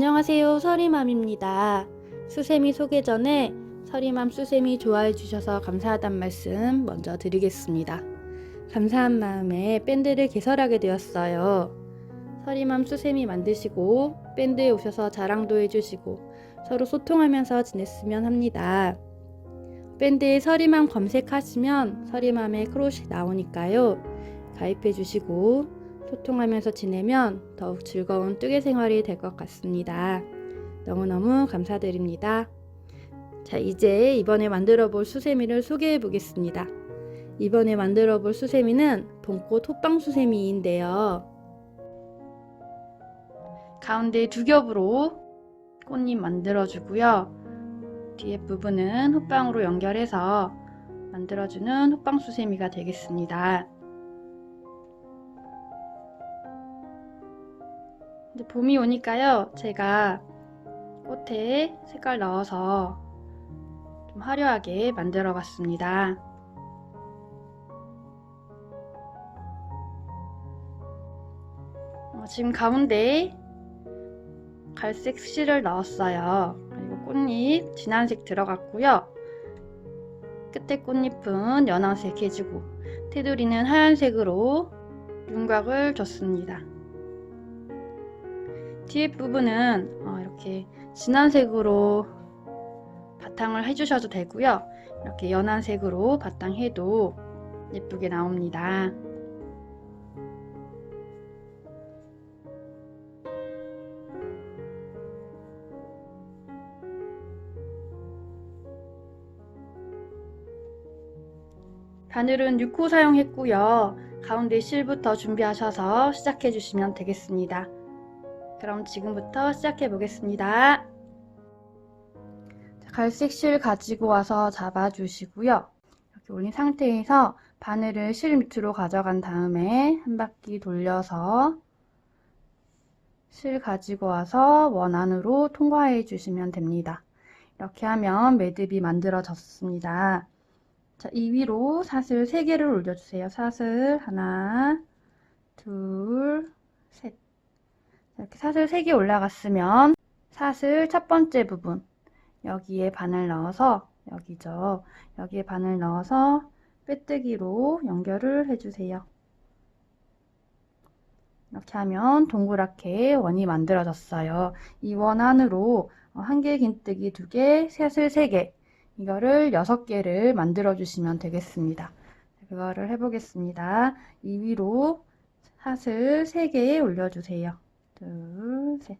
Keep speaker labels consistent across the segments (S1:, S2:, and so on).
S1: 안녕하세요, 서리맘입니다. 수세미 소개 전에 서리맘 수세미 좋아해 주셔서 감사하단 말씀 먼저 드리겠습니다. 감사한 마음에 밴드를 개설하게 되었어요. 서리맘 수세미 만드시고 밴드에 오셔서 자랑도 해주시고 서로 소통하면서 지냈으면 합니다. 밴드에 서리맘 검색하시면 서리맘의 크로시 나오니까요. 가입해 주시고 소통하면서 지내면 더욱 즐거운 뜨개 생활이 될 것 같습니다. 너무너무 감사드립니다. 자, 이제 이번에 만들어 볼 수세미를 소개해 보겠습니다. 이번에 만들어 볼 수세미는 봄꽃 호빵 수세미인데요. 가운데 두 겹으로 꽃잎 만들어 주고요. 뒤에 부분은 호빵으로 연결해서 만들어주는 호빵 수세미가 되겠습니다. 이제 봄이 오니까요, 제가 꽃에 색깔 넣어서 좀 화려하게 만들어 봤습니다. 지금 가운데 갈색 실을 넣었어요. 그리고 꽃잎 진한색 들어갔고요. 끝에 꽃잎은 연한색 해주고 테두리는 하얀색으로 윤곽을 줬습니다. 뒤에 부분은 이렇게 진한색으로 바탕을 해주셔도 되고요. 이렇게 연한색으로 바탕 해도 예쁘게 나옵니다. 바늘은 6호 사용했고요. 가운데 실부터 준비하셔서 시작해 주시면 되겠습니다. 그럼 지금부터 시작해 보겠습니다. 갈색 실 가지고 와서 잡아 주시고요. 이렇게 올린 상태에서 바늘을 실 밑으로 가져간 다음에 한 바퀴 돌려서 실 가지고 와서 원 안으로 통과해 주시면 됩니다. 이렇게 하면 매듭이 만들어졌습니다. 자, 이 위로 사슬 3개를 올려주세요. 사슬 하나, 둘, 셋. 이렇게 사슬 3개 올라갔으면 사슬 첫 번째 부분 여기에 바늘 넣어서 여기죠. 여기에 바늘 넣어서 빼뜨기로 연결을 해주세요. 이렇게 하면 동그랗게 원이 만들어졌어요. 이 원 안으로 한 개 긴뜨기 2개, 사슬 3개 이거를 6개를 만들어 주시면 되겠습니다. 그거를 해보겠습니다. 이 위로 사슬 3개 올려주세요. 둘, 셋.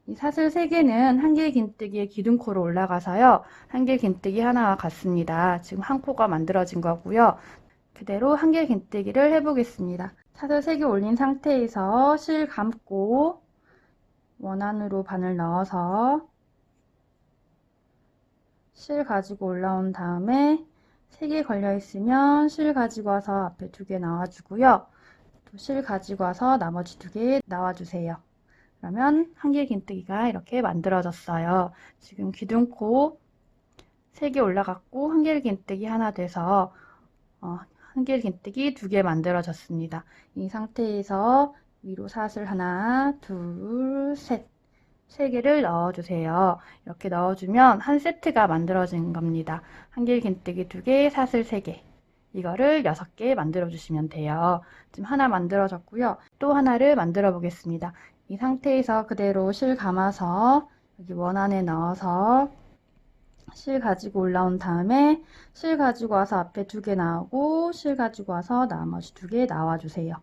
S1: 이 사슬 3개는 한 개 긴뜨기의 기둥코로 올라가서요. 한 개 긴뜨기 하나와 같습니다. 지금 한 코가 만들어진 거고요. 그대로 한 개 긴뜨기를 해보겠습니다. 사슬 3개 올린 상태에서 실 감고 원 안으로 바늘 넣어서 실 가지고 올라온 다음에 3개 걸려 있으면 실 가지고 와서 앞에 2개 나와주고요. 또 실 가지고 와서 나머지 2개 나와주세요. 그러면 한 개 긴뜨기가 이렇게 만들어졌어요. 지금 기둥코 3개 올라갔고 한 개 긴뜨기 하나 돼서 한 개 긴뜨기 2개 만들어졌습니다. 이 상태에서 위로 사슬 하나, 둘, 셋. 3개를 넣어주세요. 이렇게 넣어주면 한 세트가 만들어진 겁니다. 한 개 긴뜨기 2개, 사슬 3개. 이거를 6개 만들어 주시면 돼요. 지금 하나 만들어졌고요. 또 하나를 만들어 보겠습니다. 이 상태에서 그대로 실 감아서 여기 원 안에 넣어서 실 가지고 올라온 다음에 실 가지고 와서 앞에 2개 나오고 실 가지고 와서 나머지 2개 나와주세요.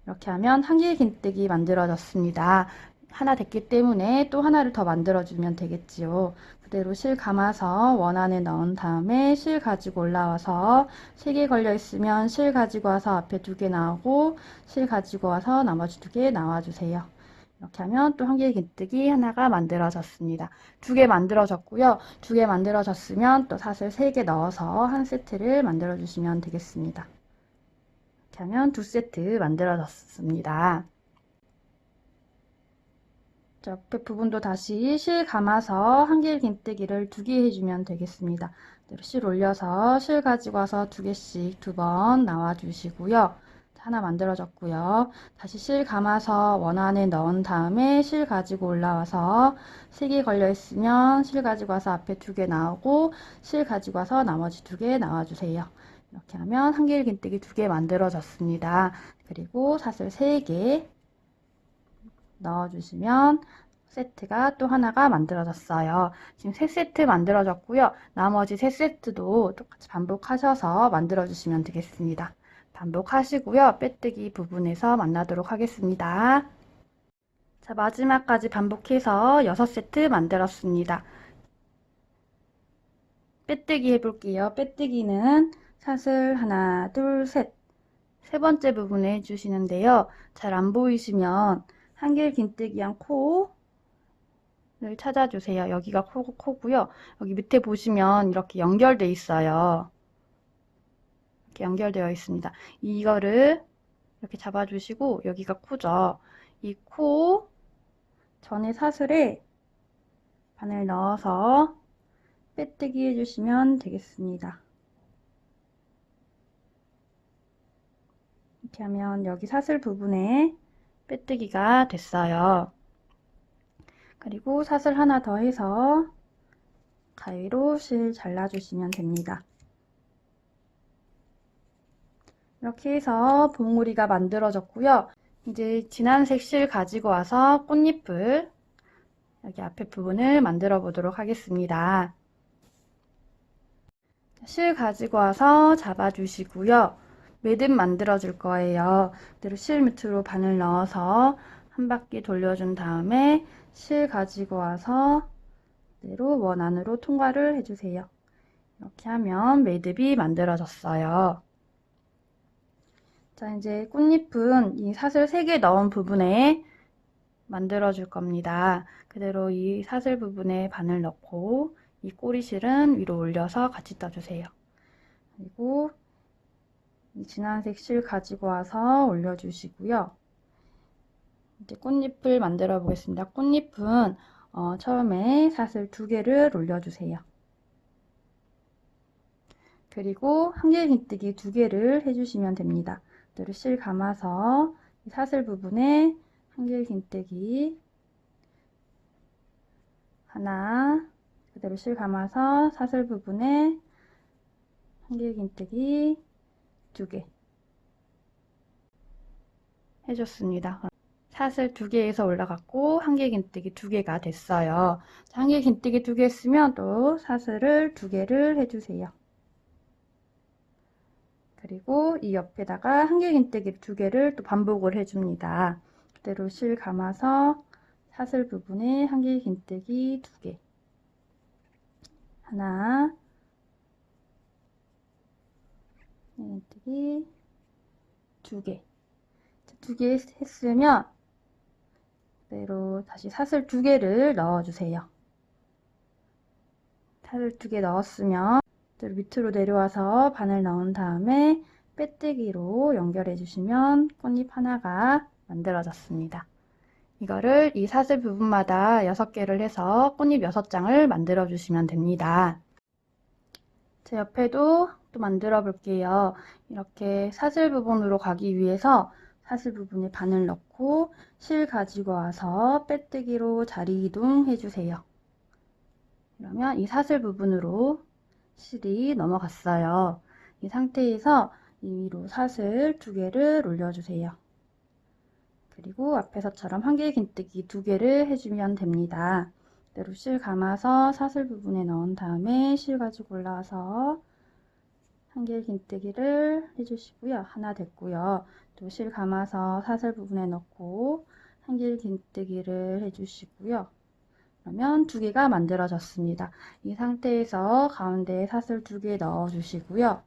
S1: 이렇게 하면 한 개 긴뜨기 만들어졌습니다. 하나 됐기 때문에 또 하나를 더 만들어주면 되겠지요. 그대로 실 감아서 원 안에 넣은 다음에 실 가지고 올라와서 3개 걸려 있으면 실 가지고 와서 앞에 2개 나오고 실 가지고 와서 나머지 2개 나와주세요. 이렇게 하면 또 한 개 긴뜨기 하나가 만들어졌습니다. 2개 만들어졌고요. 2개 만들어졌으면 또 사슬 3개 넣어서 한 세트를 만들어 주시면 되겠습니다. 이렇게 하면 2세트 만들어졌습니다. 옆에 부분도 다시 실 감아서 한 개 긴뜨기를 2개 해주면 되겠습니다. 실 올려서 실 가지고 와서 2개씩 2번 나와 주시고요. 하나 만들어졌고요. 다시 실 감아서 원 안에 넣은 다음에 실 가지고 올라와서 3개 걸려 있으면 실 가지고 와서 앞에 2개 나오고 실 가지고 와서 나머지 2개 나와주세요. 이렇게 하면 한길긴뜨기 2개 만들어졌습니다. 그리고 사슬 3개 넣어주시면 세트가 또 하나가 만들어졌어요. 지금 3세트 만들어졌고요. 나머지 3세트도 똑같이 반복하셔서 만들어주시면 되겠습니다. 반복하시고요. 빼뜨기 부분에서 만나도록 하겠습니다. 자, 마지막까지 반복해서 6세트 만들었습니다. 빼뜨기 해볼게요. 빼뜨기는 사슬 하나, 둘, 셋. 세 번째 부분에 해주시는데요. 잘 안 보이시면 한길긴뜨기한 코를 찾아주세요. 여기가 코고요. 여기 밑에 보시면 이렇게 연결되어 있어요. 이렇게 연결되어 있습니다. 이거를 이렇게 잡아주시고 여기가 코죠. 이 코 전에 사슬에 바늘 넣어서 빼뜨기 해주시면 되겠습니다. 이렇게 하면 여기 사슬 부분에 빼뜨기가 됐어요. 그리고 사슬 하나 더 해서 가위로 실 잘라주시면 됩니다. 이렇게 해서 봉우리가 만들어졌고요. 이제 진한색 실 가지고 와서 꽃잎을 여기 앞에 부분을 만들어 보도록 하겠습니다. 실 가지고 와서 잡아주시고요. 매듭 만들어 줄 거예요. 그대로 실 밑으로 바늘 넣어서 한 바퀴 돌려준 다음에 실 가지고 와서 그대로 원 안으로 통과를 해주세요. 이렇게 하면 매듭이 만들어졌어요. 자, 이제 꽃잎은 이 사슬 3개 넣은 부분에 만들어 줄 겁니다. 그대로 이 사슬 부분에 바늘 넣고 이 꼬리실은 위로 올려서 같이 떠주세요. 그리고 이 진한색 실 가지고 와서 올려주시고요. 이제 꽃잎을 만들어 보겠습니다. 꽃잎은 처음에 사슬 2개를 올려주세요. 그리고 한길긴뜨기 2개를 해주시면 됩니다. 그대로 실 감아서 이 사슬 부분에 한길긴뜨기 하나, 그대로 실 감아서 사슬 부분에 한길긴뜨기 2개 해줬습니다. 사슬 2개에서 올라갔고 한길긴뜨기 2개가 됐어요. 한길긴뜨기 2개 했으면 또 사슬을 2개를 해주세요. 그리고 이 옆에다가 한길긴뜨기 2개를 또 반복을 해줍니다. 그대로 실 감아서 사슬 부분에 한길긴뜨기 2개 하나, 한길긴뜨기 2개 2개 했으면 그대로 다시 사슬 2개를 넣어주세요. 사슬 2개 넣었으면 밑으로 내려와서 바늘 넣은 다음에 빼뜨기로 연결해 주시면 꽃잎 하나가 만들어졌습니다. 이거를 이 사슬 부분마다 6개를 해서 꽃잎 6장을 만들어 주시면 됩니다. 제 옆에도 또 만들어 볼게요. 이렇게 사슬 부분으로 가기 위해서 사슬 부분에 바늘 넣고 실 가지고 와서 빼뜨기로 자리 이동 해주세요. 그러면 이 사슬 부분으로 실이 넘어갔어요. 이 상태에서 이 위로 사슬 2개를 올려주세요. 그리고 앞에서처럼 한길긴뜨기 2개를 해주면 됩니다. 그대로 실 감아서 사슬 부분에 넣은 다음에 실 가지고 올라와서 한길긴뜨기를 해주시고요. 하나 됐고요. 또 실 감아서 사슬 부분에 넣고 한길긴뜨기를 해주시고요. 그러면 2개가 만들어졌습니다. 이 상태에서 가운데에 사슬 2개 넣어주시고요.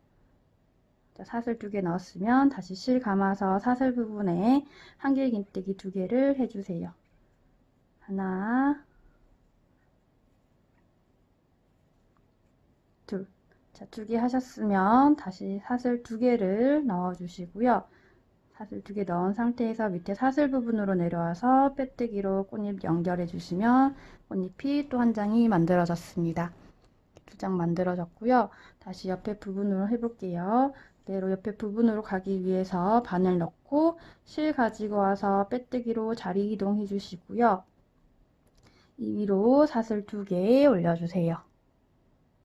S1: 사슬 2개 넣었으면 다시 실 감아서 사슬 부분에 한길긴뜨기 2개를 해주세요. 하나, 둘. 자, 2개 하셨으면 다시 사슬 2개를 넣어주시고요. 사슬 2개 넣은 상태에서 밑에 사슬 부분으로 내려와서 빼뜨기로 꽃잎 연결해 주시면 꽃잎이 또 한 장이 만들어졌습니다. 2장 만들어졌고요. 다시 옆에 부분으로 해볼게요. 그대로 옆에 부분으로 가기 위해서 바늘 넣고 실 가지고 와서 빼뜨기로 자리 이동해 주시고요. 이 위로 사슬 2개 올려주세요.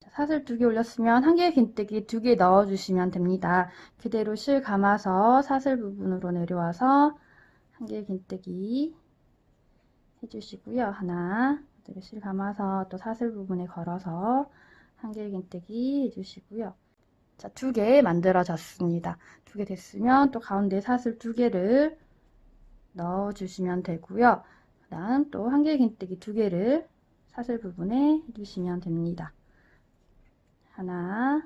S1: 사슬 2개 올렸으면 한 개 긴뜨기 2개 넣어주시면 됩니다. 그대로 실 감아서 사슬 부분으로 내려와서 한 개 긴뜨기 해주시고요. 하나, 그대로 실 감아서 또 사슬 부분에 걸어서 한 개 긴뜨기 해주시고요. 자, 2개 만들어졌습니다. 2개 됐으면 또 가운데 사슬 2개를 넣어주시면 되고요. 그 다음 또 한 개 긴뜨기 2개를 사슬 부분에 해주시면 됩니다. 하나,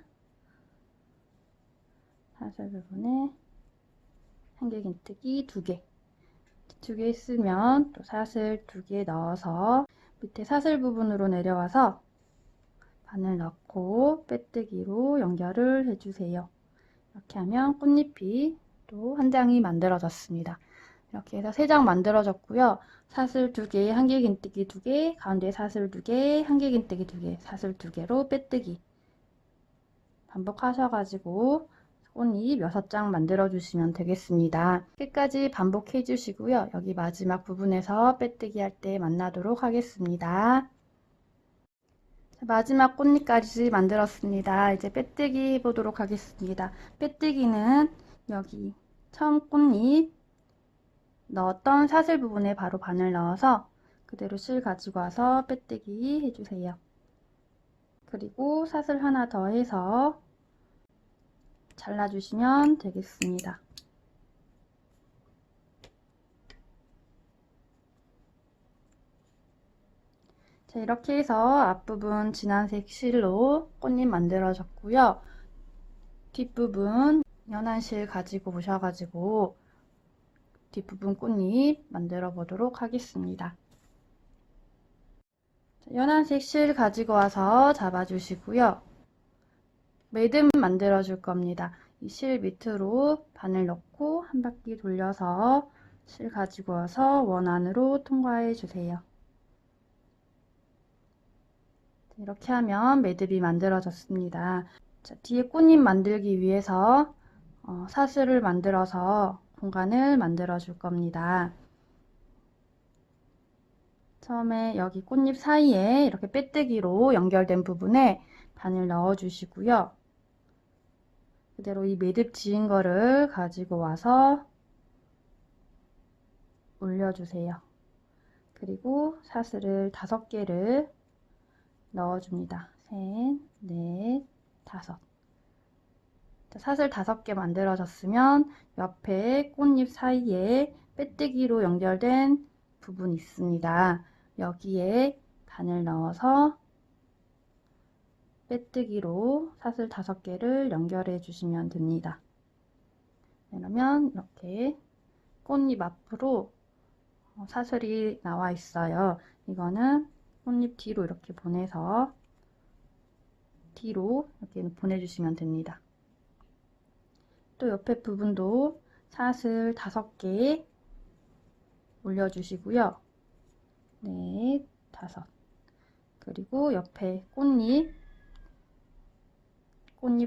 S1: 사슬 부분에 한 개 긴뜨기 2개. 2개 했으면 또 사슬 2개 넣어서 밑에 사슬 부분으로 내려와서 바늘 넣고 빼뜨기로 연결을 해주세요. 이렇게 하면 꽃잎이 또 한 장이 만들어졌습니다. 이렇게 해서 3장 만들어졌고요. 사슬 2개, 한 개 긴뜨기 2개, 가운데 사슬 2개, 한 개 긴뜨기 2개, 사슬 2개로 빼뜨기 반복하셔가지고 꽃잎 6장 만들어 주시면 되겠습니다. 끝까지 반복해 주시고요. 여기 마지막 부분에서 빼뜨기 할 때 만나도록 하겠습니다. 마지막 꽃잎까지 만들었습니다. 이제 빼뜨기 해보도록 하겠습니다. 빼뜨기는 여기 처음 꽃잎 넣었던 사슬 부분에 바로 바늘 넣어서 그대로 실 가지고 와서 빼뜨기 해주세요. 그리고 사슬 하나 더 해서 잘라주시면 되겠습니다. 자, 이렇게 해서 앞부분 진한색 실로 꽃잎 만들어졌고요. 뒷부분 연한 실 가지고 오셔가지고 뒷부분 꽃잎 만들어 보도록 하겠습니다. 자, 연한색 실 가지고 와서 잡아주시고요. 매듭 만들어 줄 겁니다. 이 실 밑으로 바늘 넣고 한 바퀴 돌려서 실 가지고 와서 원 안으로 통과해 주세요. 이렇게 하면 매듭이 만들어졌습니다. 자, 뒤에 꽃잎 만들기 위해서 사슬을 만들어서 공간을 만들어 줄 겁니다. 처음에 여기 꽃잎 사이에 이렇게 빼뜨기로 연결된 부분에 바늘 넣어 주시고요. 그대로 이 매듭 지은 거를 가지고 와서 올려주세요. 그리고 사슬을 5개를 넣어줍니다. 셋, 넷, 5. 사슬 5개 만들어졌으면 옆에 꽃잎 사이에 빼뜨기로 연결된 부분이 있습니다. 여기에 바늘 넣어서 빼뜨기로 사슬 5개를 연결해 주시면 됩니다. 그러면 이렇게 꽃잎 앞으로 사슬이 나와 있어요. 이거는 꽃잎 뒤로 이렇게 보내서 뒤로 이렇게 보내주시면 됩니다. 또 옆에 부분도 사슬 5개 올려주시고요. 넷, 5. 그리고 옆에 꽃잎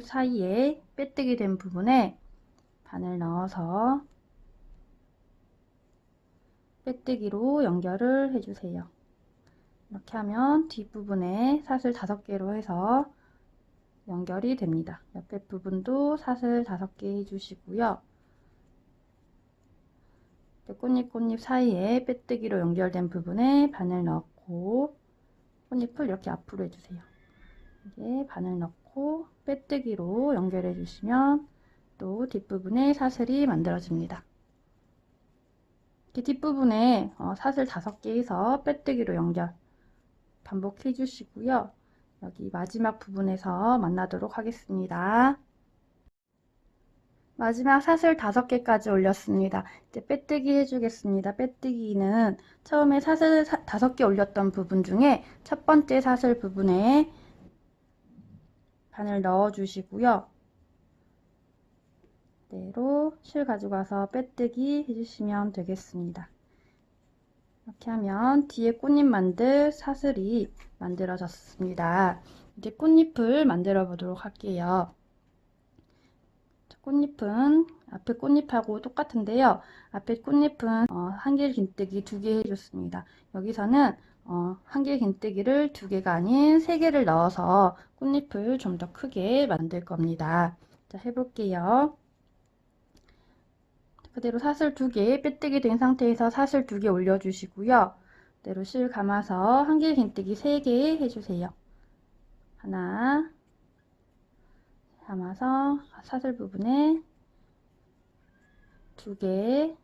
S1: 사이에 빼뜨기 된 부분에 바늘 넣어서 빼뜨기로 연결을 해주세요. 이렇게 하면 뒷부분에 사슬 5개로 해서 연결이 됩니다. 옆에 부분도 사슬 5개 해주시고요. 꽃잎 사이에 빼뜨기로 연결된 부분에 바늘 넣고 꽃잎을 이렇게 앞으로 해주세요. 이게 바늘 넣고 빼뜨기로 연결해 주시면 또 뒷부분에 사슬이 만들어집니다. 이렇게 뒷부분에 사슬 5개 해서 빼뜨기로 연결 반복해 주시고요. 여기 마지막 부분에서 만나도록 하겠습니다. 마지막 사슬 5개까지 올렸습니다. 이제 빼뜨기 해주겠습니다. 빼뜨기는 처음에 사슬 5개 올렸던 부분 중에 첫 번째 사슬 부분에 바늘 넣어 주시고요. 그대로 실 가지고 와서 빼뜨기 해주시면 되겠습니다. 이렇게 하면 뒤에 꽃잎 만들 사슬이 만들어졌습니다. 이제 꽃잎을 만들어 보도록 할게요. 꽃잎은 앞에 꽃잎하고 똑같은데요. 앞에 꽃잎은 한길긴뜨기 2개 해줬습니다. 여기서는 한길긴뜨기를 2개가 아닌 3개를 넣어서 꽃잎을 좀 더 크게 만들 겁니다. 자, 해볼게요. 그대로 사슬 2개, 빼뜨기 된 상태에서 사슬 2개 올려주시고요. 그대로 실 감아서 한길긴뜨기 3개 해주세요. 하나, 감아서 사슬 부분에 2개,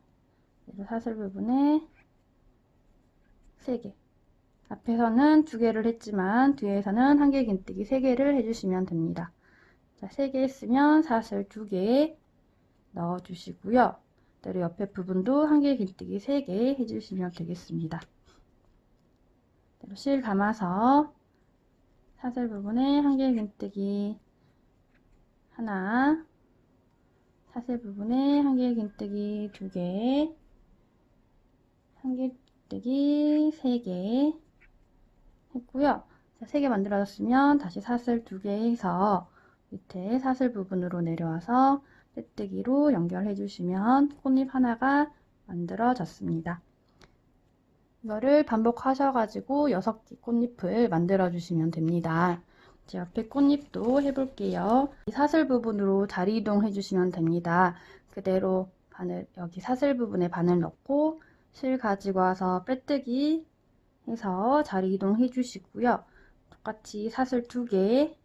S1: 사슬 부분에 3개. 앞에서는 2개를 했지만 뒤에서는 한길긴뜨기 3개를 해주시면 됩니다. 자, 3개 했으면 사슬 2개 넣어주시고요. 그대로 옆에 부분도 한길긴뜨기 3개 해주시면 되겠습니다. 그대로 실 감아서 사슬 부분에 한길긴뜨기 하나, 사슬 부분에 한길긴뜨기 2개, 한길뜨기 3개 했고요. 자, 3개 만들어졌으면 다시 사슬 2개 해서 밑에 사슬 부분으로 내려와서 빼뜨기로 연결해 주시면 꽃잎 하나가 만들어졌습니다. 이거를 반복하셔가지고 6개 꽃잎을 만들어 주시면 됩니다. 제 옆에 꽃잎도 해볼게요. 이 사슬 부분으로 자리 이동 해주시면 됩니다. 그대로 여기 사슬 부분에 바늘 넣고 실 가지고 와서 빼뜨기 해서 자리 이동 해주시고요. 똑같이 사슬 2개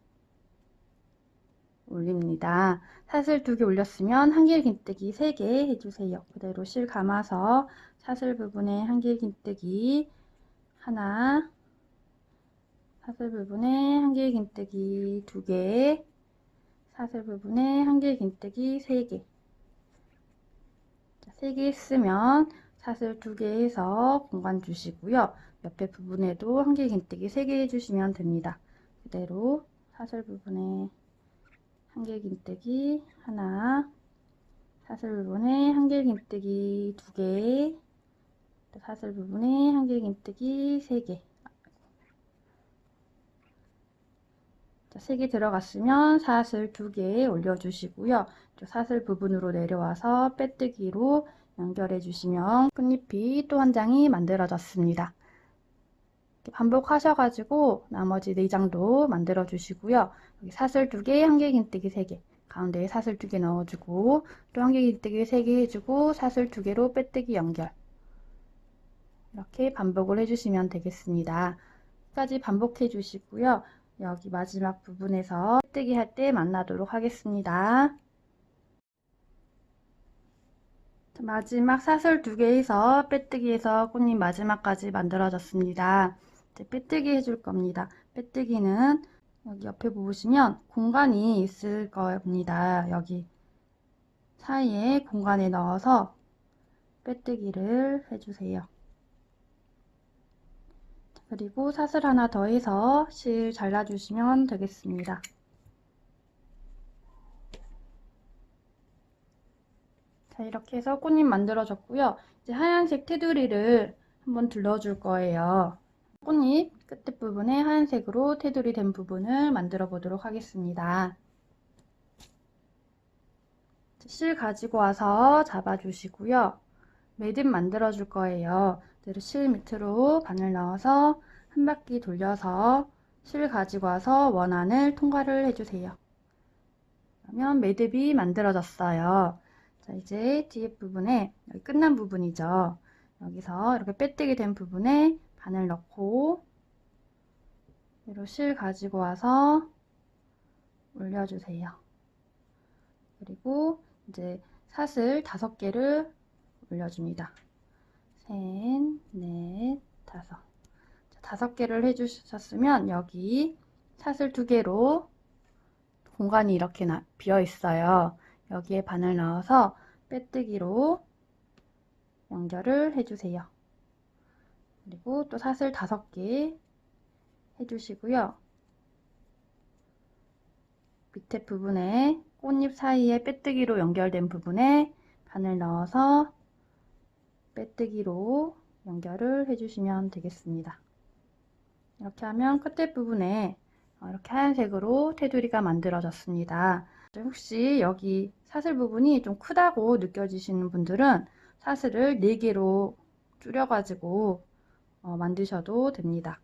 S1: 올립니다. 사슬 2개 올렸으면 한길긴뜨기 3개 해주세요. 그대로 실 감아서 사슬 부분에 한길긴뜨기 하나, 사슬 부분에 한길긴뜨기 2개, 사슬 부분에 한길긴뜨기 3개. 3개 했으면 사슬 2개 해서 공간 주시고요. 옆에 부분에도 한길긴뜨기 3개 해주시면 됩니다. 그대로 사슬 부분에 한길긴뜨기 하나, 사슬 부분에 한길긴뜨기 2개, 사슬 부분에 한길긴뜨기 3개. 자, 3개 들어갔으면 사슬 2개 올려주시고요. 사슬 부분으로 내려와서 빼뜨기로 연결해 주시면 꽃잎이 또 한 장이 만들어졌습니다. 반복하셔가지고 나머지 4장도 만들어 주시고요. 여기 사슬 2개, 한길긴뜨기 3개, 가운데에 사슬 2개 넣어주고 또 한길긴뜨기 3개 해주고 사슬 2개로 빼뜨기 연결, 이렇게 반복을 해주시면 되겠습니다. 끝까지 반복해 주시고요. 여기 마지막 부분에서 빼뜨기 할 때 만나도록 하겠습니다. 마지막 사슬 2개에서 빼뜨기에서 꽃잎 마지막까지 만들어졌습니다. 이제 빼뜨기 해줄 겁니다. 빼뜨기는 여기 옆에 보시면 공간이 있을 겁니다. 여기 사이에 공간에 넣어서 빼뜨기를 해주세요. 그리고 사슬 하나 더 해서 실 잘라주시면 되겠습니다. 자, 이렇게 해서 꽃잎 만들어졌고요. 이제 하얀색 테두리를 한번 둘러줄 거예요. 꽃잎 끝에 부분에 하얀색으로 테두리 된 부분을 만들어 보도록 하겠습니다. 실 가지고 와서 잡아주시고요. 매듭 만들어 줄 거예요. 실 밑으로 바늘 넣어서 한 바퀴 돌려서 실 가지고 와서 원안을 통과를 해주세요. 그러면 매듭이 만들어졌어요. 자, 이제 뒤에 부분에 여기 끝난 부분이죠. 여기서 이렇게 빼뜨기 된 부분에 바늘 넣고 그대로 실 가지고 와서 올려주세요. 그리고 이제 사슬 5개를 올려줍니다. 셋, 넷, 다섯. 5개를 해주셨으면 여기 사슬 2개로 공간이 이렇게 비어 있어요. 여기에 바늘 넣어서 빼뜨기로 연결을 해주세요. 그리고 또 사슬 5개 해주시고요. 밑에 부분에 꽃잎 사이에 빼뜨기로 연결된 부분에 바늘 넣어서 빼뜨기로 연결을 해주시면 되겠습니다. 이렇게 하면 끝에 부분에 이렇게 하얀색으로 테두리가 만들어졌습니다. 혹시 여기 사슬 부분이 좀 크다고 느껴지시는 분들은 사슬을 4개로 줄여가지고 만드셔도 됩니다.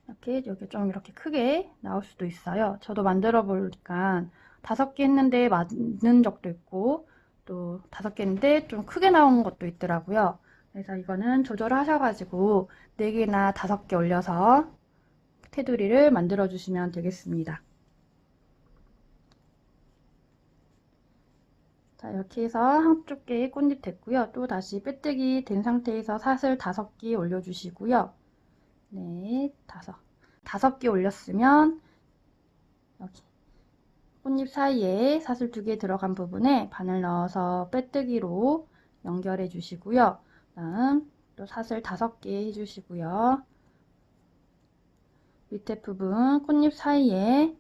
S1: 이렇게 여기 좀 이렇게 크게 나올 수도 있어요. 저도 만들어 보니까 5개 했는데 맞는 적도 있고 또 5개 했는데 좀 크게 나온 것도 있더라고요. 그래서 이거는 조절을 하셔가지고 4개나 5개 올려서 테두리를 만들어 주시면 되겠습니다. 자, 이렇게 해서 한쪽 개 꽃잎 됐고요. 또 다시 빼뜨기 된 상태에서 사슬 5개 올려주시고요. 네, 5개 올렸으면 여기 꽃잎 사이에 사슬 2개 들어간 부분에 바늘 넣어서 빼뜨기로 연결해 주시고요. 다음 또 사슬 5개 해주시고요. 밑에 부분 꽃잎 사이에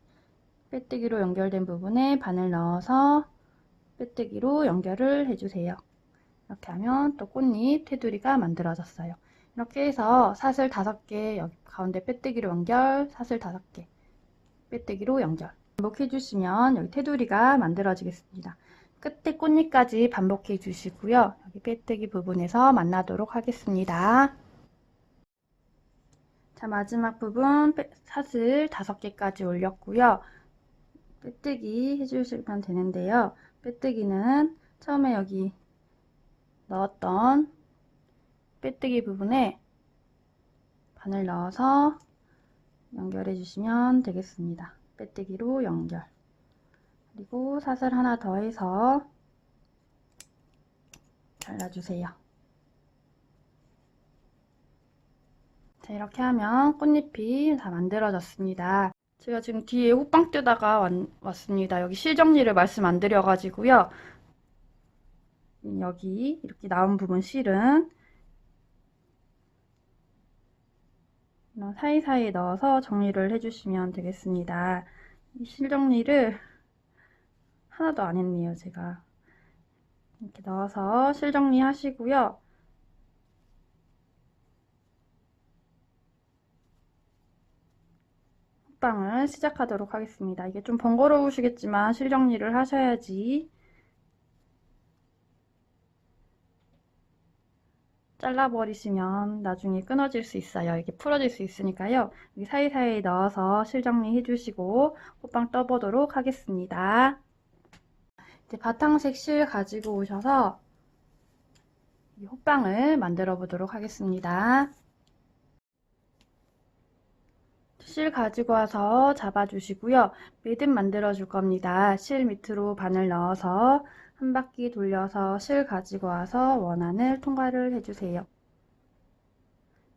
S1: 빼뜨기로 연결된 부분에 바늘 넣어서 빼뜨기로 연결을 해주세요. 이렇게 하면 또 꽃잎 테두리가 만들어졌어요. 이렇게 해서 사슬 5개 여기 가운데 빼뜨기로 연결, 사슬 5개 빼뜨기로 연결 반복해 주시면 여기 테두리가 만들어지겠습니다. 끝에 꽃잎까지 반복해 주시고요. 여기 빼뜨기 부분에서 만나도록 하겠습니다. 자, 마지막 부분 사슬 5개까지 올렸고요. 빼뜨기 해주시면 되는데요. 빼뜨기는 처음에 여기 넣었던 빼뜨기 부분에 바늘 넣어서 연결해 주시면 되겠습니다. 빼뜨기로 연결. 그리고 사슬 하나 더 해서 잘라주세요. 자, 이렇게 하면 꽃잎이 다 만들어졌습니다. 제가 지금 뒤에 호빵 뜨다가 왔습니다. 여기 실 정리를 말씀 안 드려가지고요. 여기 이렇게 나온 부분 실은 사이사이에 넣어서 정리를 해주시면 되겠습니다. 이 실 정리를 하나도 안 했네요, 제가. 이렇게 넣어서 실 정리 하시고요. 호빵을 시작하도록 하겠습니다. 이게 좀 번거로우시겠지만 실 정리를 하셔야지 잘라버리시면 나중에 끊어질 수 있어요. 이게 풀어질 수 있으니까요. 여기 사이사이에 넣어서 실 정리 해주시고 호빵 떠보도록 하겠습니다. 이제 바탕색 실 가지고 오셔서 이 호빵을 만들어 보도록 하겠습니다. 실 가지고 와서 잡아주시고요. 매듭 만들어 줄 겁니다. 실 밑으로 바늘 넣어서 한 바퀴 돌려서 실 가지고 와서 원안을 통과를 해주세요.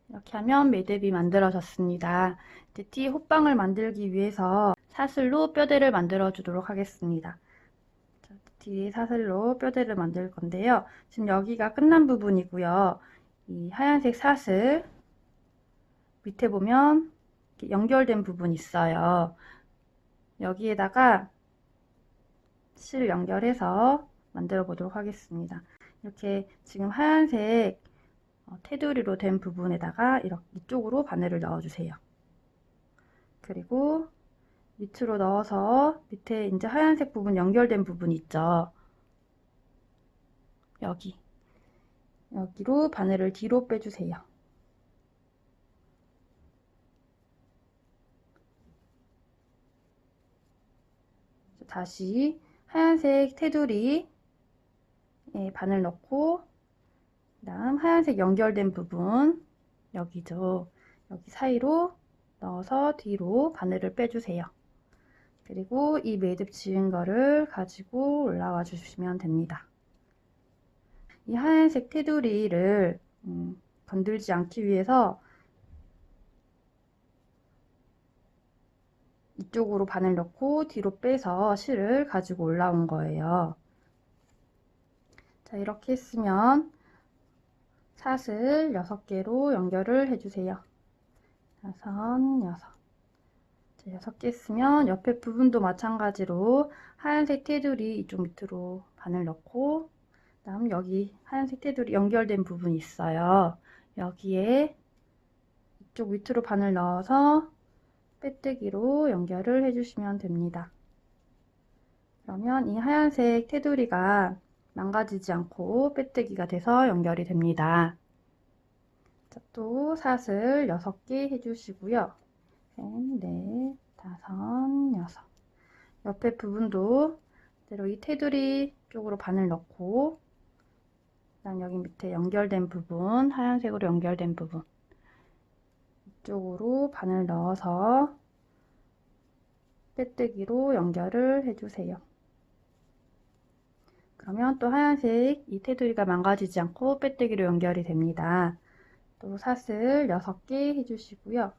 S1: 이렇게 하면 매듭이 만들어졌습니다. 이제 뒤 호빵을 만들기 위해서 사슬로 뼈대를 만들어 주도록 하겠습니다. 뒤에 사슬로 뼈대를 만들 건데요. 지금 여기가 끝난 부분이고요. 이 하얀색 사슬 밑에 보면 이렇게 연결된 부분이 있어요. 여기에다가 실 연결해서 만들어 보도록 하겠습니다. 이렇게 지금 하얀색 테두리로 된 부분에다가 이렇게 이쪽으로 바늘을 넣어주세요. 그리고 밑으로 넣어서 밑에 이제 하얀색 부분 연결된 부분 있죠. 여기로 바늘을 뒤로 빼주세요. 다시 하얀색 테두리에 바늘 넣고 그다음 하얀색 연결된 부분 여기죠. 여기 사이로 넣어서 뒤로 바늘을 빼주세요. 그리고 이 매듭 지은 거를 가지고 올라와 주시면 됩니다. 이 하얀색 테두리를 건들지 않기 위해서 이쪽으로 바늘 넣고 뒤로 빼서 실을 가지고 올라온 거예요. 자, 이렇게 했으면 사슬 6개로 연결을 해주세요. 5, 6. 자, 6개 했으면 옆에 부분도 마찬가지로 하얀색 테두리 이쪽 밑으로 바늘 넣고 그다음 여기 하얀색 테두리 연결된 부분이 있어요. 여기에 이쪽 밑으로 바늘 넣어서 빼뜨기로 연결을 해주시면 됩니다. 그러면 이 하얀색 테두리가 망가지지 않고 빼뜨기가 돼서 연결이 됩니다. 자, 또 사슬 6개 해주시고요. 셋, 넷, 다섯, 여섯. 옆에 부분도 그대로 이 테두리 쪽으로 바늘 넣고, 그다음 여기 밑에 연결된 부분, 하얀색으로 연결된 부분 이쪽으로 바늘 넣어서 빼뜨기로 연결을 해주세요. 그러면 또 하얀색 이 테두리가 망가지지 않고 빼뜨기로 연결이 됩니다. 또 사슬 6개 해주시고요.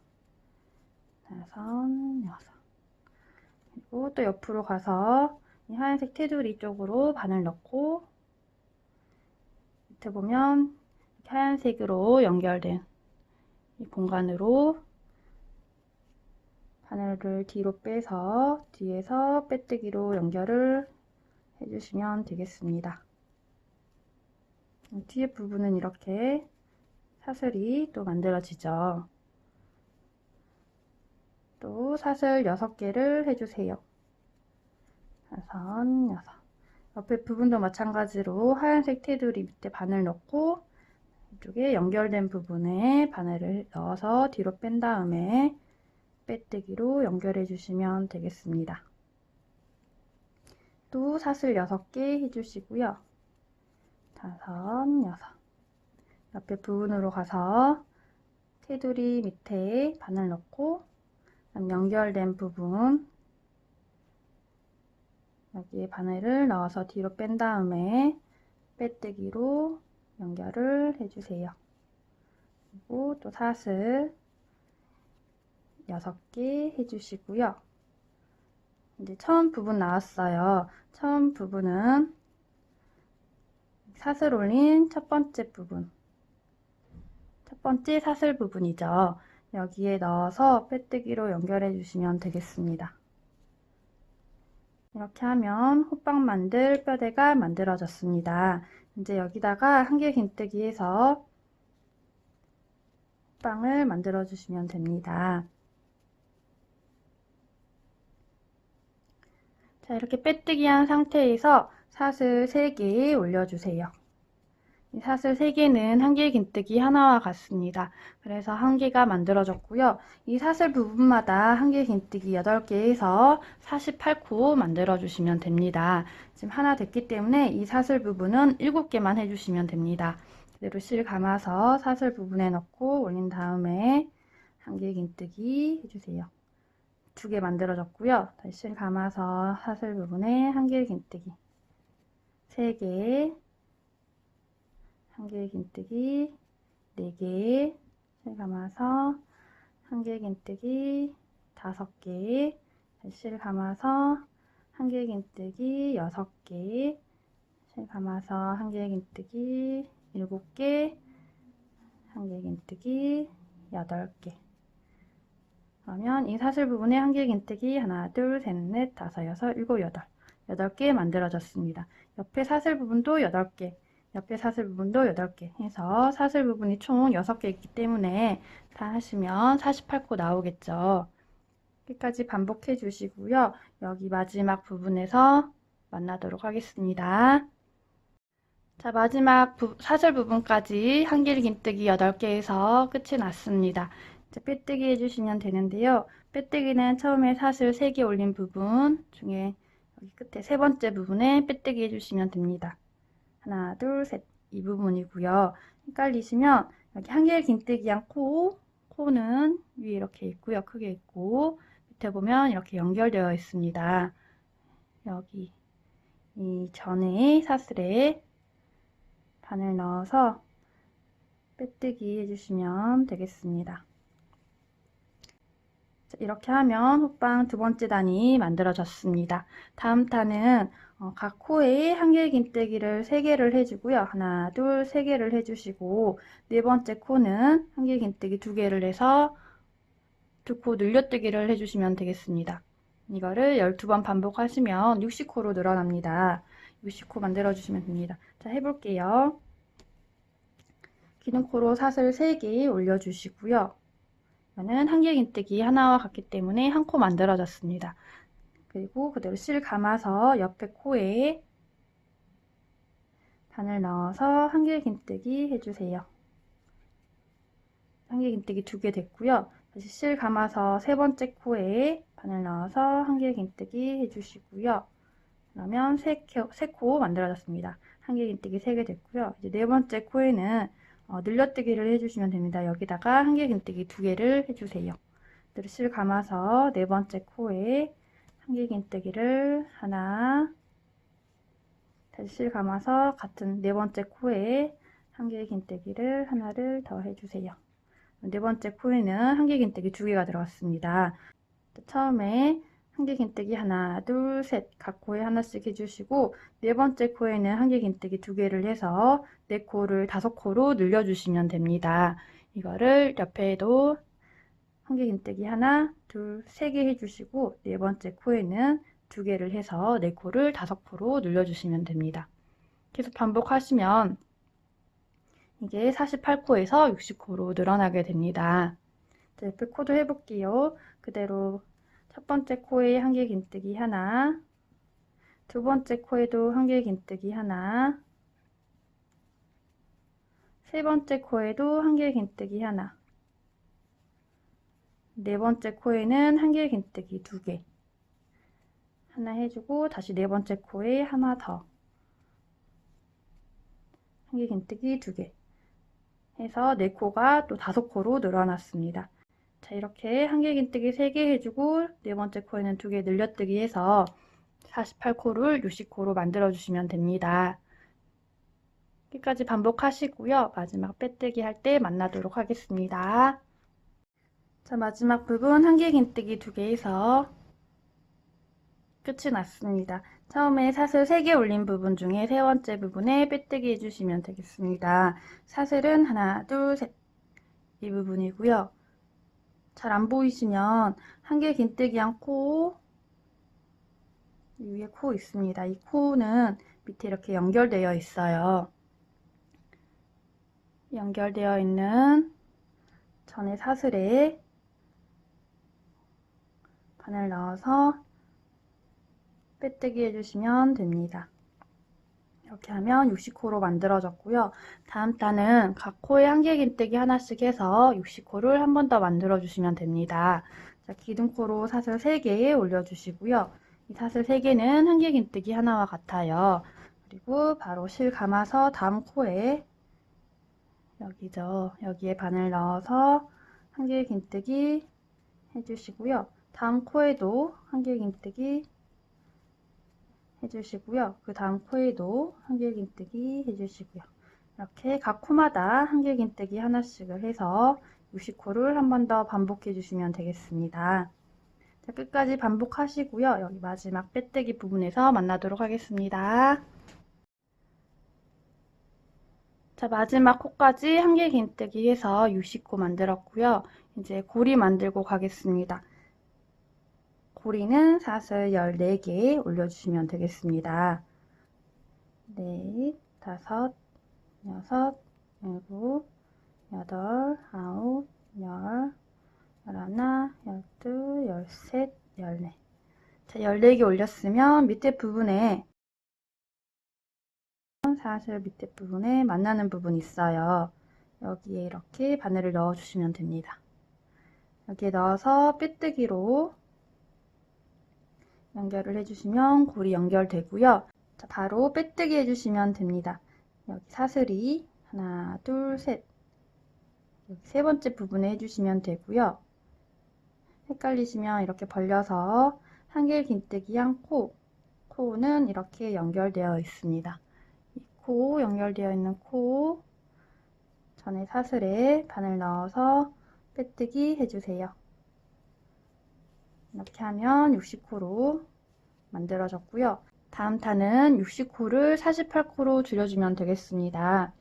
S1: 다섯, 여섯. 그리고 또 옆으로 가서 이 하얀색 테두리 쪽으로 바늘 넣고, 밑에 보면 이렇게 하얀색으로 연결된 이 공간으로 바늘을 뒤로 빼서 뒤에서 빼뜨기로 연결을 해주시면 되겠습니다. 뒤에 부분은 이렇게 사슬이 또 만들어지죠. 또 사슬 6개를 해주세요. 다섯, 여섯. 옆에 부분도 마찬가지로 하얀색 테두리 밑에 바늘 넣고 이쪽에 연결된 부분에 바늘을 넣어서 뒤로 뺀 다음에 빼뜨기로 연결해 주시면 되겠습니다. 또 사슬 6개 해주시고요. 다섯, 여섯. 옆에 부분으로 가서 테두리 밑에 바늘 넣고 연결된 부분 여기에 바늘을 넣어서 뒤로 뺀 다음에 빼뜨기로 연결을 해주세요. 그리고 또 사슬 6개 해주시고요. 이제 처음 부분 나왔어요. 처음 부분은 사슬 올린 첫 번째 부분, 첫 번째 사슬 부분이죠. 여기에 넣어서 빼뜨기로 연결해 주시면 되겠습니다. 이렇게 하면 호빵 만들 뼈대가 만들어졌습니다. 이제 여기다가 한길긴뜨기해서 호빵을 만들어 주시면 됩니다. 자, 이렇게 빼뜨기 한 상태에서 사슬 3개 올려주세요. 이 사슬 3개는 한길긴뜨기 하나와 같습니다. 그래서 한 개가 만들어졌고요. 이 사슬 부분마다 한길긴뜨기 8개에서 48코 만들어주시면 됩니다. 지금 하나 됐기 때문에 이 사슬 부분은 7개만 해주시면 됩니다. 그대로 실 감아서 사슬 부분에 넣고 올린 다음에 한길긴뜨기 해주세요. 2개 만들어졌고요. 다시 실 감아서 사슬 부분에 한길긴뜨기 3개, 한길긴뜨기 4개, 실 감아서 한길긴뜨기 5개, 실 감아서 한길긴뜨기 6개, 실 감아서 한길긴뜨기 7개, 한길긴뜨기 8개. 그러면 이 사슬 부분에 한길긴뜨기 하나, 둘, 셋, 넷, 다섯, 여섯, 일곱, 여덟. 8개 만들어졌습니다. 옆에 사슬 부분도 8개, 옆에 사슬 부분도 8개 해서 사슬 부분이 총 6개 있기 때문에 다 하시면 48코 나오겠죠. 끝까지 반복해 주시고요. 여기 마지막 부분에서 만나도록 하겠습니다. 자, 마지막 사슬 부분까지 한길긴뜨기 8개에서 끝이 났습니다. 이제 빼뜨기 해주시면 되는데요. 빼뜨기는 처음에 사슬 3개 올린 부분 중에 여기 끝에 3번째 부분에 빼뜨기 해주시면 됩니다. 하나, 둘, 셋. 이 부분이고요. 헷갈리시면 여기 한길긴뜨기한 코는 위에 이렇게 있고요. 크게 있고 밑에 보면 이렇게 연결되어 있습니다. 여기 이 전에 사슬에 바늘 넣어서 빼뜨기 해주시면 되겠습니다. 자, 이렇게 하면 호빵 2번째 단이 만들어졌습니다. 다음 단은 각 코에 한길긴뜨기를 3개를 해주고요. 하나, 둘, 3개를 해주시고 4번째 코는 한길긴뜨기 2개를 해서 2코 늘려뜨기를 해주시면 되겠습니다. 이거를 12번 반복하시면 60코로 늘어납니다. 60코 만들어주시면 됩니다. 자, 해볼게요. 기둥코로 사슬 3개 올려주시고요. 이거는 한길긴뜨기 하나와 같기 때문에 한 코 만들어졌습니다. 그리고 그대로 실 감아서 옆에 코에 바늘 넣어서 한길긴뜨기 해주세요. 한길긴뜨기 2개 됐고요. 다시 실 감아서 세 번째 코에 바늘 넣어서 한길긴뜨기 해주시고요. 그러면 세 코 만들어졌습니다. 한길긴뜨기 3개 됐고요. 이제 네 번째 코에는 늘려뜨기를 해주시면 됩니다. 여기다가 한길긴뜨기 2개를 해주세요. 그대로 실 감아서 네 번째 코에 한길긴뜨기를 하나, 다시 실 감아서 같은 네 번째 코에 한길긴뜨기를 하나를 더 해주세요. 네 번째 코에는 한길긴뜨기 2개가 들어갔습니다. 처음에 한길긴뜨기 하나, 둘, 셋 각 코에 하나씩 해주시고 네 번째 코에는 한길긴뜨기 2개를 해서 네 코를 5코로 늘려주시면 됩니다. 이거를 옆에도 한길긴뜨기 하나, 둘, 3개 해주시고 네 번째 코에는 2개를 해서 네 코를 5코로 늘려주시면 됩니다. 계속 반복하시면 이게 48코에서 60코로 늘어나게 됩니다. 옆에 코도 해볼게요. 그대로 첫 번째 코에 한길긴뜨기 하나, 두 번째 코에도 한길긴뜨기 하나, 세 번째 코에도 한길긴뜨기 하나, 네 번째 코에는 한길긴뜨기 2개 하나 해주고 다시 네 번째 코에 하나 더 한길긴뜨기 2개 해서 네 코가 또 5코로 늘어났습니다. 자, 이렇게 한길긴뜨기 3개 해주고 네 번째 코에는 2개 늘려뜨기 해서 48코를 60코로 만들어 주시면 됩니다. 여기까지 반복하시고요. 마지막 빼뜨기 할 때 만나도록 하겠습니다. 자, 마지막 부분 한길긴뜨기 2개 해서 끝이 났습니다. 처음에 사슬 3개 올린 부분 중에 세 번째 부분에 빼뜨기 해주시면 되겠습니다. 사슬은 하나, 둘, 셋 이 부분이고요. 잘 안 보이시면 한길긴뜨기한 코 위에 코 있습니다. 이 코는 밑에 이렇게 연결되어 있어요. 연결되어 있는 전에 사슬에 바늘 넣어서 빼뜨기 해주시면 됩니다. 이렇게 하면 60코로 만들어졌고요. 다음 단은 각 코에 한길긴뜨기 하나씩 해서 60코를 한 번 더 만들어 주시면 됩니다. 자, 기둥코로 사슬 3개 올려주시고요. 이 사슬 3개는 한길긴뜨기 하나와 같아요. 그리고 바로 실 감아서 다음 코에 여기죠. 여기에 바늘 넣어서 한길긴뜨기 해주시고요. 다음 코에도 한길긴뜨기 해주시고요. 그 다음 코에도 한길긴뜨기 해주시고요. 이렇게 각 코마다 한길긴뜨기 하나씩을 해서 60코를 한 번 더 반복해 주시면 되겠습니다. 자, 끝까지 반복하시고요. 여기 마지막 빼뜨기 부분에서 만나도록 하겠습니다. 자, 마지막 코까지 한길긴뜨기 해서 60코 만들었고요. 이제 고리 만들고 가겠습니다. 고리는 사슬 14개 올려주시면 되겠습니다. 넷, 다섯, 여섯, 일곱, 여덟, 아홉, 열, 열하나, 열둘, 열셋, 열넷. 자, 14개 올렸으면 밑에 부분에 사슬 밑에 부분에 만나는 부분이 있어요. 여기에 이렇게 바늘을 넣어 주시면 됩니다. 여기에 넣어서 빼뜨기로 연결을 해주시면 고리 연결되고요. 자, 바로 빼뜨기 해주시면 됩니다. 여기 사슬이 하나, 둘, 셋 여기 세 번째 부분에 해주시면 되고요. 헷갈리시면 이렇게 벌려서 한길긴뜨기 한 코는 이렇게 연결되어 있습니다. 이 코 연결되어 있는 코 전에 사슬에 바늘 넣어서 빼뜨기 해주세요. 이렇게 하면 60코로 만들어졌고요. 다음 탄은 60코를 48코로 줄여주면 되겠습니다.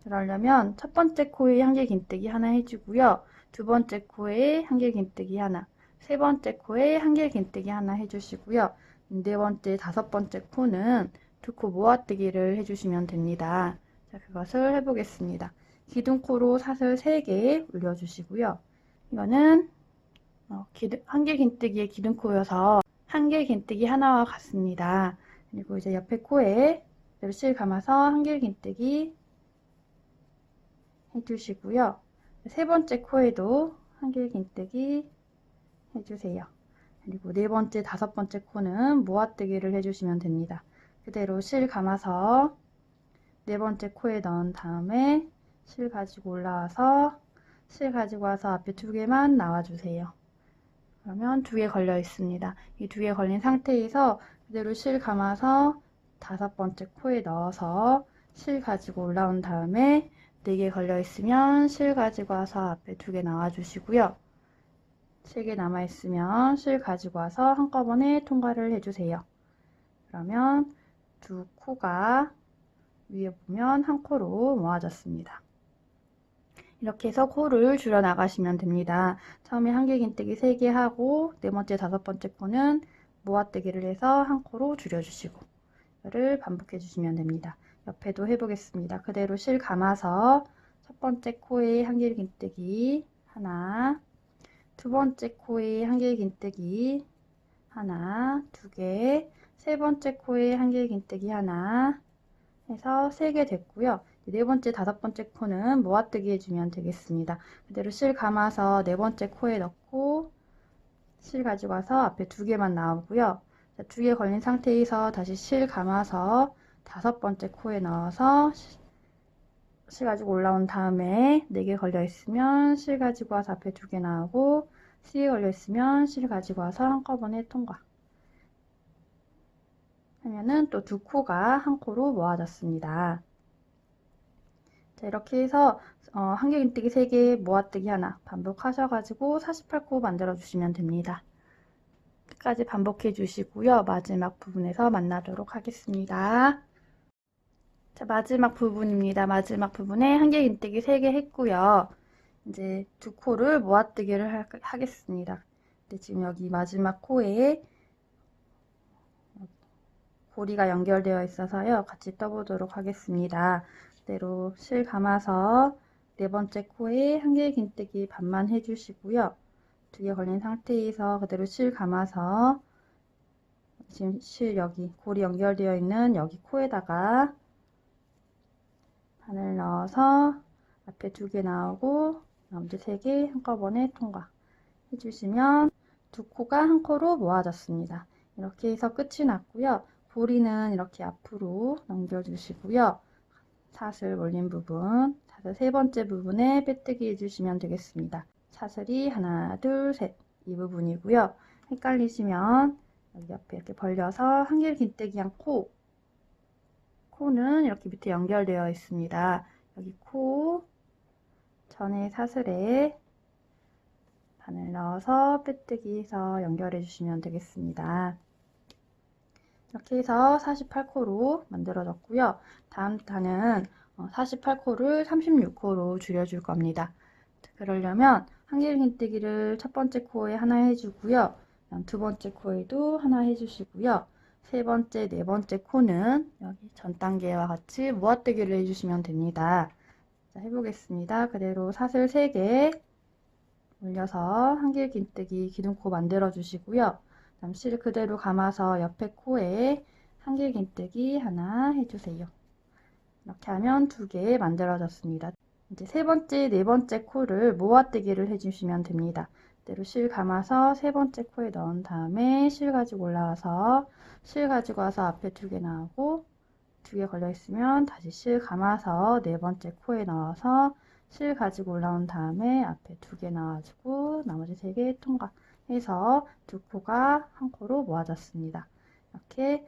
S1: 그러려면 첫 번째 코에 한길긴뜨기 하나 해주고요. 두 번째 코에 한길긴뜨기 하나, 세 번째 코에 한길긴뜨기 하나 해주시고요. 네 번째, 다섯 번째 코는 두 코 모아뜨기를 해주시면 됩니다. 자, 그것을 해보겠습니다. 기둥코로 사슬 3개 올려주시고요. 이거는 한길긴뜨기의 기둥코여서 한길 긴뜨기 하나와 같습니다. 그리고 이제 옆에 코에 그대로 실 감아서 한길 긴뜨기 해주시고요. 세 번째 코에도 한길 긴뜨기 해주세요. 그리고 네 번째, 다섯 번째 코는 모아뜨기를 해주시면 됩니다. 그대로 실 감아서 네 번째 코에 넣은 다음에 실 가지고 올라와서 실 가지고 와서 앞에 두 개만 나와주세요. 그러면 두 개 걸려 있습니다. 이 두 개 걸린 상태에서 그대로 실 감아서 다섯 번째 코에 넣어서 실 가지고 올라온 다음에 네 개 걸려 있으면 실 가지고 와서 앞에 두 개 나와 주시고요. 3개 남아 있으면 실 가지고 와서 한꺼번에 통과를 해주세요. 그러면 두 코가 위에 보면 한 코로 모아졌습니다. 이렇게 해서 코를 줄여 나가시면 됩니다. 처음에 한길긴뜨기 3개 하고 네 번째, 다섯 번째 코는 모아뜨기를 해서 한 코로 줄여주시고 이를 반복해 주시면 됩니다. 옆에도 해보겠습니다. 그대로 실 감아서 첫 번째 코에 한길긴뜨기 하나, 두 번째 코에 한길긴뜨기 하나, 두 개, 세 번째 코에 한길긴뜨기 하나 해서 3개 됐고요. 네 번째, 다섯 번째 코는 모아뜨기 해주면 되겠습니다. 그대로 실 감아서 네 번째 코에 넣고 실 가지고 와서 앞에 두 개만 나오고요. 두 개 걸린 상태에서 다시 실 감아서 다섯 번째 코에 넣어서 실 가지고 올라온 다음에 4개 걸려 있으면 실 가지고 와서 앞에 두 개 나오고 3개 걸려 있으면 실 가지고 와서 한꺼번에 통과 하면은 또 두 코가 한 코로 모아졌습니다. 자, 이렇게 해서 한길긴뜨기 3개, 모아뜨기 하나 반복하셔가지고 48코 만들어 주시면 됩니다. 끝까지 반복해 주시고요. 마지막 부분에서 만나도록 하겠습니다. 자, 마지막 부분입니다. 마지막 부분에 한길긴뜨기 3개 했고요. 이제 두 코를 모아뜨기를 하겠습니다. 근데 지금 여기 마지막 코에 고리가 연결되어 있어서요. 같이 떠보도록 하겠습니다. 그대로 실 감아서 네 번째 코에 한길긴뜨기 반만 해주시고요. 두 개 걸린 상태에서 그대로 실 감아서 지금 실 여기 고리 연결되어 있는 여기 코에다가 바늘 넣어서 앞에 두 개 나오고 나머지 3개 한꺼번에 통과 해주시면 두 코가 한 코로 모아졌습니다. 이렇게 해서 끝이 났고요. 고리는 이렇게 앞으로 넘겨주시고요. 사슬 올린 부분, 사슬 세 번째 부분에 빼뜨기 해주시면 되겠습니다. 사슬이 하나, 둘, 셋 이 부분이고요. 헷갈리시면 여기 옆에 이렇게 벌려서 한길긴뜨기한 코는 이렇게 밑에 연결되어 있습니다. 여기 코 전에 사슬에 바늘 넣어서 빼뜨기 해서 연결해 주시면 되겠습니다. 이렇게 해서 48코로 만들어졌고요. 다음 단은 48코를 36코로 줄여줄 겁니다. 그러려면 한길긴뜨기를 첫 번째 코에 하나 해주고요. 두 번째 코에도 하나 해주시고요. 세 번째, 네 번째 코는 여기 전 단계와 같이 모아뜨기를 해주시면 됩니다. 자, 해보겠습니다. 그대로 사슬 3개 올려서 한길긴뜨기 기둥코 만들어 주시고요. 다음 실 그대로 감아서 옆에 코에 한길긴뜨기 하나 해주세요. 이렇게 하면 2개 만들어졌습니다. 이제 세 번째, 네 번째 코를 모아뜨기를 해주시면 됩니다. 그대로 실 감아서 세 번째 코에 넣은 다음에 실 가지고 올라와서 실 가지고 와서 앞에 2개 나오고 2개 걸려 있으면 다시 실 감아서 네 번째 코에 넣어서 실 가지고 올라온 다음에 앞에 2개 나와주고 나머지 3개 통과해서 두 코가 한 코로 모아졌습니다. 이렇게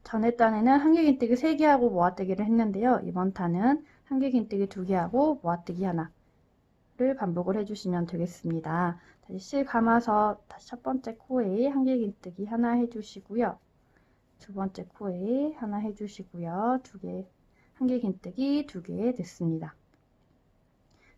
S1: 전에 단에는 한길긴뜨기 3개 하고 모아뜨기를 했는데요. 이번 단은 한길긴뜨기 2개 하고 모아뜨기 하나를 반복을 해주시면 되겠습니다. 다시 실 감아서 다시 첫 번째 코에 한길긴뜨기 하나 해주시고요. 두 번째 코에 하나 해주시고요. 한길긴뜨기 2개 됐습니다.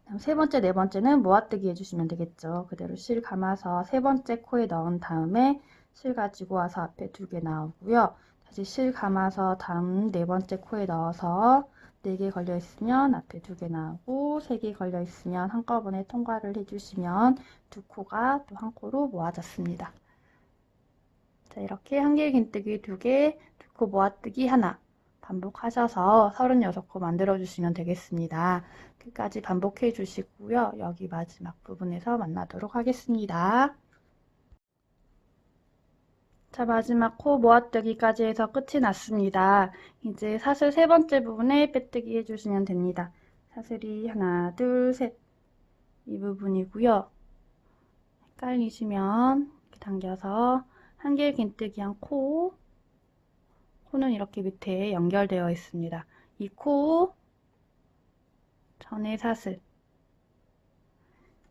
S1: 다음 세 번째, 네 번째는 모아뜨기 해주시면 되겠죠. 그대로 실 감아서 세 번째 코에 넣은 다음에 실 가지고 와서 앞에 2개 나오고요. 다시 실 감아서 다음 네 번째 코에 넣어서 4개 걸려 있으면 앞에 2개 나오고 3개 걸려 있으면 한꺼번에 통과를 해주시면 두 코가 또 한 코로 모아졌습니다. 자, 이렇게 한길 긴뜨기 2개, 2코 모아뜨기 하나 반복하셔서 36코 만들어 주시면 되겠습니다. 끝까지 반복해 주시고요. 여기 마지막 부분에서 만나도록 하겠습니다. 자, 마지막 코 모아뜨기까지 해서 끝이 났습니다. 이제 사슬 3번째 부분에 빼뜨기 해주시면 됩니다. 사슬이 하나, 둘, 셋 이 부분이고요. 헷갈리시면 이렇게 당겨서 한길 긴뜨기 한 코는 이렇게 밑에 연결되어 있습니다. 이 코 전에 사슬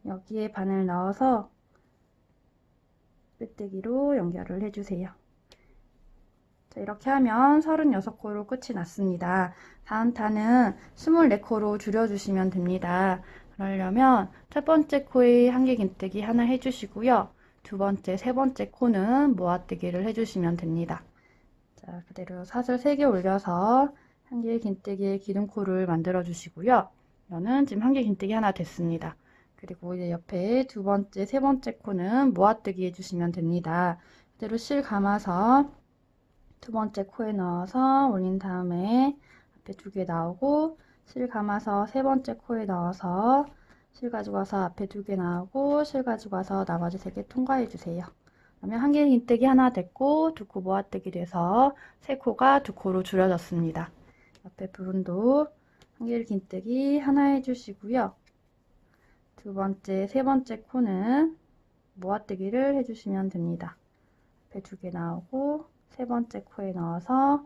S1: 여기에 바늘 넣어서 빼뜨기로 연결을 해주세요. 자, 이렇게 하면 36코로 끝이 났습니다. 다음 타는 24코로 줄여주시면 됩니다. 그러려면 첫 번째 코에 한길 긴뜨기 하나 해주시고요. 두 번째, 세 번째 코는 모아뜨기를 해주시면 됩니다. 자, 그대로 사슬 3개 올려서 한길 긴뜨기의 기둥코를 만들어 주시고요. 이거는 지금 한길 긴뜨기 하나 됐습니다. 그리고 이제 옆에 두 번째, 세 번째 코는 모아뜨기 해주시면 됩니다. 그대로 실 감아서 두 번째 코에 넣어서 올린 다음에 앞에 2개 나오고 실 감아서 세 번째 코에 넣어서 실 가지고 와서 앞에 2개 나오고 실 가지고 와서 나머지 3개 통과해 주세요. 그러면 한길 긴뜨기 하나 됐고 2코 모아뜨기 돼서 3코가 2코로 줄여졌습니다. 옆에 부분도 한길 긴뜨기 하나 해주시고요. 두 번째, 세 번째 코는 모아뜨기를 해주시면 됩니다. 앞에 2개 나오고 세 번째 코에 넣어서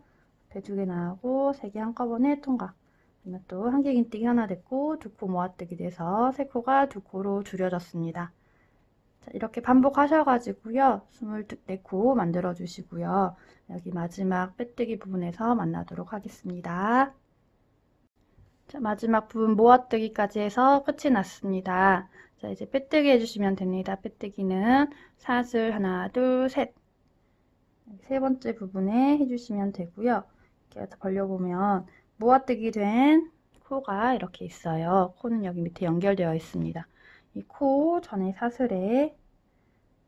S1: 앞에 2개 나오고 3개 한꺼번에 통과. 그러면 또 한길 긴뜨기 하나 됐고 2코 모아뜨기 돼서 3코가 2코로 줄여졌습니다. 자, 이렇게 반복하셔가지고요. 24코 만들어 주시고요. 여기 마지막 빼뜨기 부분에서 만나도록 하겠습니다. 자, 마지막 부분 모아뜨기까지 해서 끝이 났습니다. 자, 이제 빼뜨기 해주시면 됩니다. 빼뜨기는 사슬 하나, 둘, 셋. 세 번째 부분에 해주시면 되고요. 이렇게 벌려보면 모아뜨기 된 코가 이렇게 있어요. 코는 여기 밑에 연결되어 있습니다. 이 코 전에 사슬에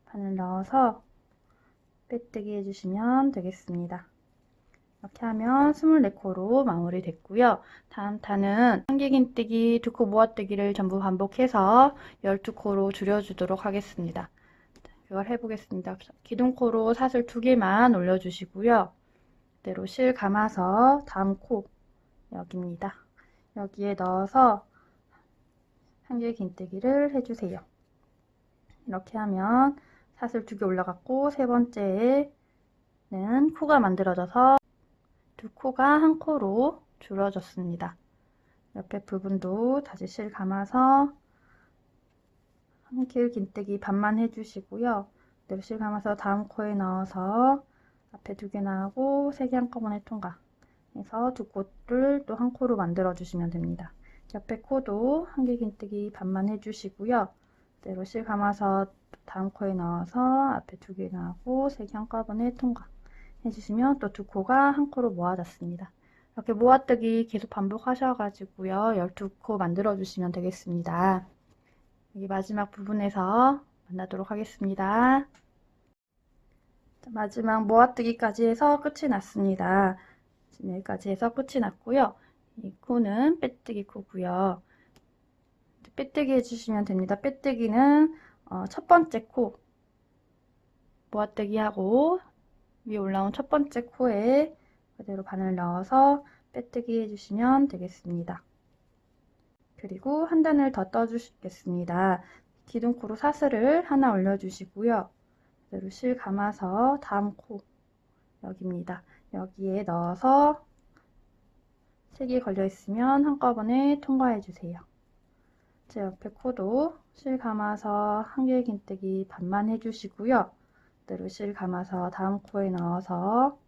S1: 바늘 넣어서 빼뜨기 해주시면 되겠습니다. 이렇게 하면 24코로 마무리 됐고요. 다음 타는 한길 긴뜨기, 2코 모아뜨기를 전부 반복해서 12코로 줄여주도록 하겠습니다. 이걸 해보겠습니다. 기둥코로 사슬 2개만 올려주시고요. 그대로 실 감아서 다음 코 여기입니다. 여기에 넣어서 한길 긴뜨기를 해주세요. 이렇게 하면 사슬 2개 올라갔고 세 번째에는 코가 만들어져서 2코가 한 코로 줄어졌습니다. 옆에 부분도 다시 실 감아서 한길 긴뜨기 반만 해주시고요. 그대로 실 감아서 다음 코에 넣어서 앞에 2개 나오고 3개 한꺼번에 통과 해서 2코를 또 한 코로 만들어 주시면 됩니다. 옆에 코도 한길 긴뜨기 반만 해주시고요. 그대로 실 감아서 다음 코에 넣어서 앞에 2개 나오고 3개 한꺼번에 통과 해주시면 또 2코가 한 코로 모아졌습니다. 이렇게 모아뜨기 계속 반복하셔가지고요. 12코 만들어 주시면 되겠습니다. 여기 마지막 부분에서 만나도록 하겠습니다. 마지막 모아뜨기까지 해서 끝이 났습니다. 지금 여기까지 해서 끝이 났고요. 이 코는 빼뜨기 코고요. 빼뜨기 해주시면 됩니다. 빼뜨기는 첫 번째 코 모아뜨기 하고 위에 올라온 첫 번째 코에 그대로 바늘 넣어서 빼뜨기 해주시면 되겠습니다. 그리고 한 단을 더 떠주시겠습니다. 기둥코로 사슬을 하나 올려주시고요. 그대로 실 감아서 다음 코 여기입니다. 여기에 넣어서 3개 걸려 있으면 한꺼번에 통과해 주세요. 제 옆에 코도 실 감아서 한길 긴뜨기 반만 해주시고요. 그대로 실 감아서 다음 코에 넣어서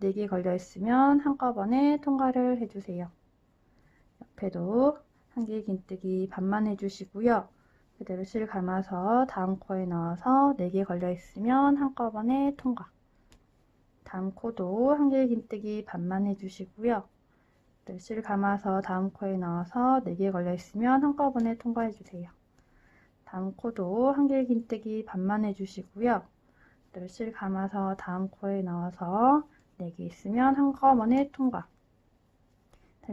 S1: 4개 걸려 있으면 한꺼번에 통과를 해주세요. 옆에도 한길 긴뜨기 반만 해주시고요. 그대로 실 감아서 다음 코에 넣어서 4개 걸려 있으면 한꺼번에 통과. 다음 코도 한길 긴뜨기 반만 해주시고요. 그대로 실 감아서 다음 코에 넣어서 4개 걸려 있으면 한꺼번에 통과해 주세요. 다음 코도 한길 긴뜨기 반만 해주시고요. 그대로 실 감아서 다음 코에 넣어서 4개 있으면 한꺼번에 통과.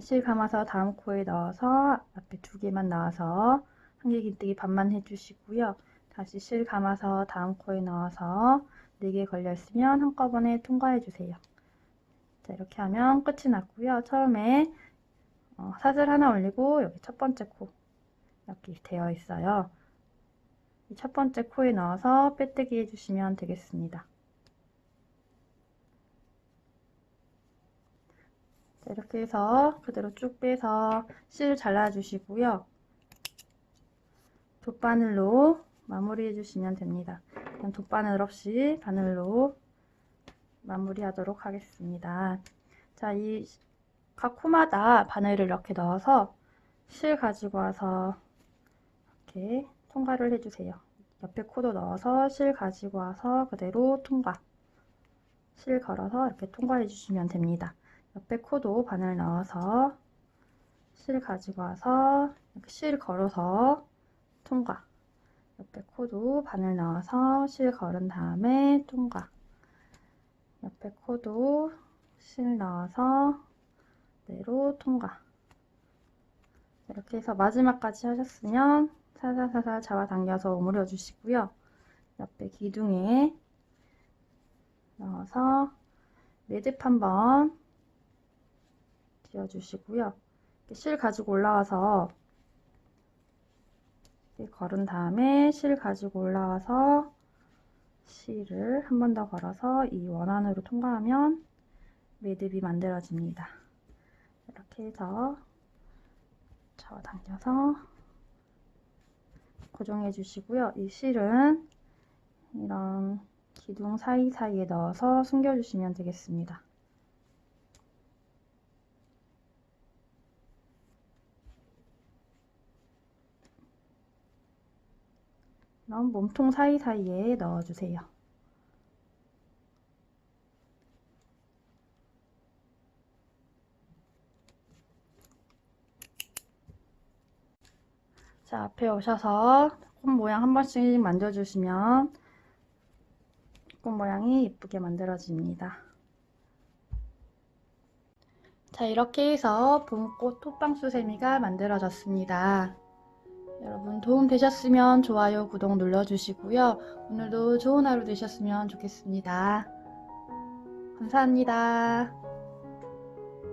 S1: 실 감아서 다음 코에 넣어서 앞에 2개만 나와서 한길 긴뜨기 반만 해주시고요. 다시 실 감아서 다음 코에 넣어서 4개 걸려 있으면 한꺼번에 통과해 주세요. 자, 이렇게 하면 끝이 났고요. 처음에 사슬 하나 올리고 여기 첫 번째 코 이렇게 되어 있어요. 이 첫 번째 코에 넣어서 빼뜨기 해주시면 되겠습니다. 자, 이렇게 해서 그대로 쭉 빼서 실 잘라주시고요. 돗바늘로 마무리 해주시면 됩니다. 그냥 돗바늘 없이 바늘로 마무리 하도록 하겠습니다. 자, 이 각 코마다 바늘을 이렇게 넣어서 실 가지고 와서 이렇게 통과를 해주세요. 옆에 코도 넣어서 실 가지고 와서 그대로 통과. 실 걸어서 이렇게 통과해 주시면 됩니다. 옆에 코도 바늘 넣어서 실 가지고 와서 이렇게 실 걸어서 통과. 옆에 코도 바늘 넣어서 실 걸은 다음에 통과. 옆에 코도 실 넣어서 그대로 통과. 이렇게 해서 마지막까지 하셨으면 살살살살 잡아당겨서 오므려 주시고요. 옆에 기둥에 넣어서 매듭 한번 지어주시고요. 실 가지고 올라와서 걸은 다음에 실 가지고 올라와서 실을 한 번 더 걸어서 이 원 안으로 통과하면 매듭이 만들어집니다. 이렇게 해서 잡아당겨서 고정해 주시고요. 이 실은 이런 기둥 사이사이에 넣어서 숨겨 주시면 되겠습니다. 이런 몸통 사이사이에 넣어주세요. 자, 앞에 오셔서 꽃 모양 한 번씩 만져주시면 꽃 모양이 예쁘게 만들어집니다. 자, 이렇게 해서 봄꽃 톡방수세미가 만들어졌습니다. 여러분 도움 되셨으면 좋아요, 구독 눌러주시고요. 오늘도 좋은 하루 되셨으면 좋겠습니다. 감사합니다.